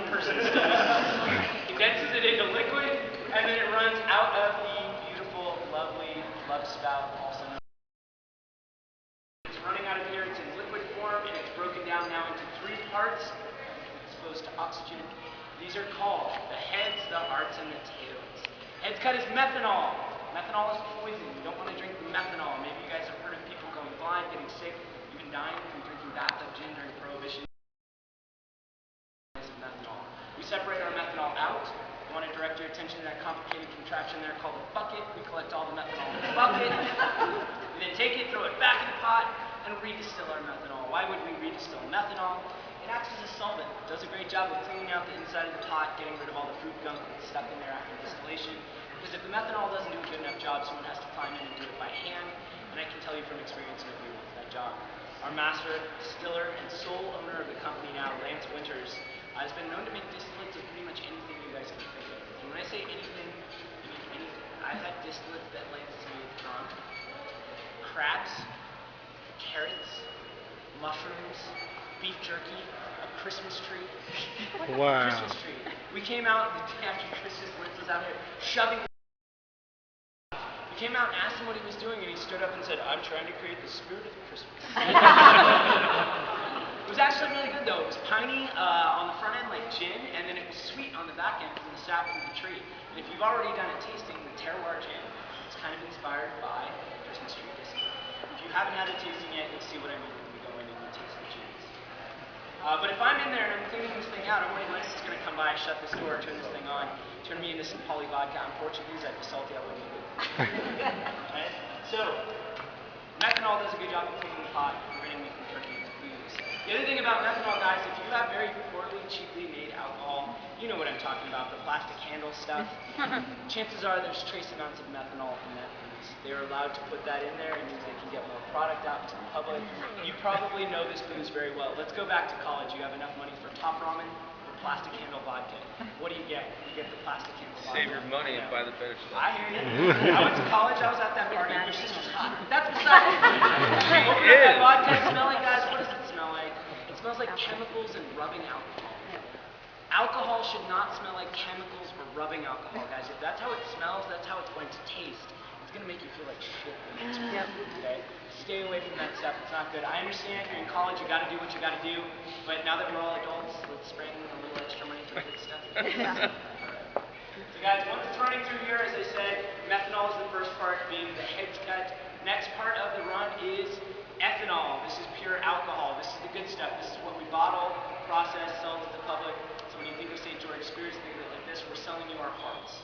one person study. Condenses it into liquid, and then it runs out of the beautiful, lovely love spout, also known. It's running out of here. It's in liquid form, and it's broken down now into 3 parts exposed to oxygen. These are called the heads, the hearts, and the tails. Heads cut is methanol. Methanol is poison. You don't want to drink methanol. Maybe you guys have heard of people going blind, getting sick, even dying from drinking bathtub gin during Prohibition. Methanol. We separate our methanol out. You want to direct your attention to that complicated contraption there called a bucket. We collect all the methanol in the bucket. We then take it, throw it back in the pot, and redistill our methanol. Why would we redistill methanol? It acts as a solvent. It does a great job of cleaning out the inside of the pot, getting rid of all the fruit gunk that's stuck in there after distillation. Because if the methanol doesn't do a good enough job, someone has to climb in and do it by hand. And I can tell you from experience with you, that job. Our master distiller and sole owner of the company now, Lance Winters, has been known to make distillates of pretty much anything you guys can think of. And when I say anything, I mean anything. I've had distillates that Lance has made from crabs, carrots, mushrooms, beef jerky, a Christmas tree. Wow. Christmas tree. We came out the day after Christmas. Lance was out here shoving. We came out and asked him what he was doing, and he stood up and said, "I'm trying to create the spirit of Christmas." It was actually really good, though. It was piney on the front end, like gin, and then it was sweet on the back end from the sap from the tree. And if you've already done a tasting, the terroir gin is kind of inspired by Christmas tree distillate. If you haven't had a tasting yet, you'll see what I mean when we go in and you taste the gins. But if I'm in there and I'm cleaning this thing out, I'm worried Lance is going to come by, shut this door, turn this thing on, turn me into some poly vodka. I'm Portuguese, I'd be salty, I wouldn't eat it. Right? So, methanol does a good job of cleaning the pot, preventing me from turning into booze. The other thing about methanol, guys, if you have very poorly, cheaply made alcohol, you know what I'm talking about, the plastic handle stuff. Chances are there's trace amounts of methanol in that booze. They're allowed to put that in there. It means they can get more product out to the public. You probably know this booze very well. Let's go back to college. You have enough money for Top Ramen or plastic handle vodka. What do you get? You get the plastic handle vodka. Save your money and buy the better stuff. I hear you. I went to college. I was at that party. Your sister's hot. That's beside the point. Open up that vodka. Smell like, guys. What does it smell like? It smells like chemicals and rubbing alcohol. Alcohol should not smell like chemicals or rubbing alcohol, guys. If that's how it smells, that's how it's going to taste. It's going to make you feel like shit. Okay? Stay away from that stuff. It's not good. I understand you're in college. You got to do what you got to do. But now that we're all adults, let's spend a little extra money for good stuff. Alright. So, guys, once it's running through here, as I said, methanol is the first part, being the heads cut. Next part of the run is ethanol. This is pure alcohol. This is the good stuff. This is what we bottle, process, sell to the public. So when you think of St. George Sprits, think of it like this: we're selling you our hearts.